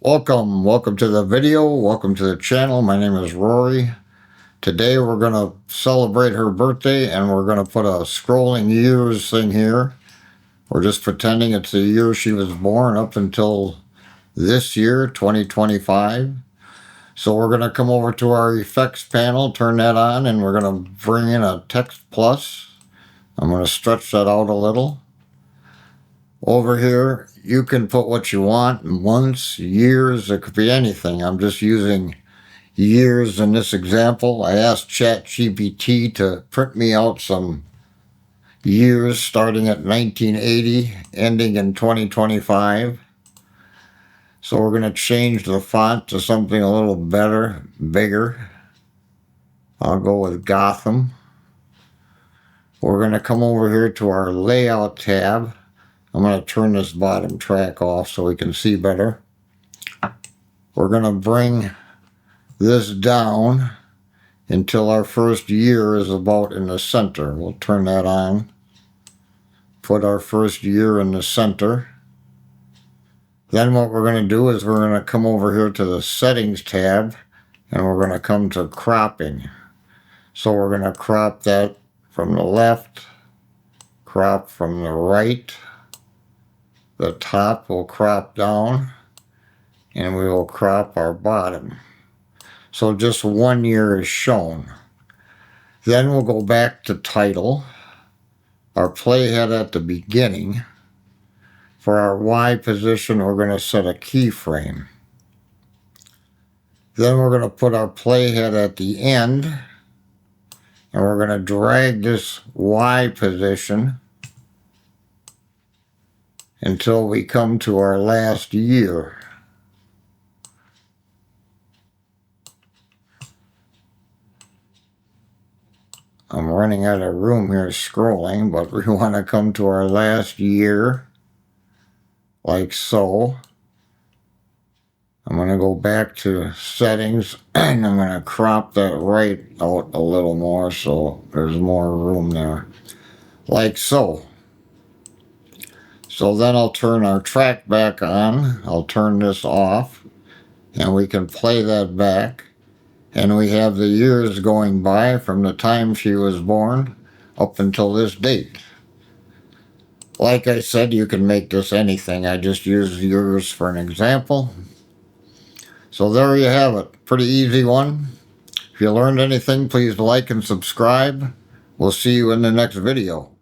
Welcome to the video. Welcome to the channel. My name is Rory. Today we're going to celebrate her birthday and we're going to put a scrolling years thing here. We're just pretending it's the year she was born up until this year, 2025. So we're going to come over to our effects panel, turn that on, and we're going to bring in a text plus. I'm going to stretch that out a little. Over here, you can put what you want, months, years, it could be anything. I'm just using years in this example. I asked ChatGPT to print me out some years starting at 1980, ending in 2025. So we're going to change the font to something a little better, bigger. I'll go with Gotham. We're going to come over here to our layout tab. I'm going to turn this bottom track off so we can see better. We're going to bring this down until our first year is about in the center. We'll turn that on. Put our first year in the center. Then what we're going to do is we're going to come over here to the settings tab and we're going to come to cropping. So we're going to crop that from the left, crop from the right. The top will crop down and we will crop our bottom. So just 1 year is shown. Then we'll go back to title, our playhead at the beginning. For our Y position, we're going to set a keyframe. Then we're going to put our playhead at the end and we're going to drag this Y position until we come to our last year. I'm running out of room here scrolling, but we want to come to our last year, like so. I'm going to go back to settings and I'm going to crop that right out a little more so there's more room there, like so. So then I'll turn our track back on, I'll turn this off, and we can play that back. And we have the years going by from the time she was born up until this date. Like I said, you can make this anything. I just used years for an example. So there you have it. Pretty easy one. If you learned anything, please like and subscribe. We'll see you in the next video.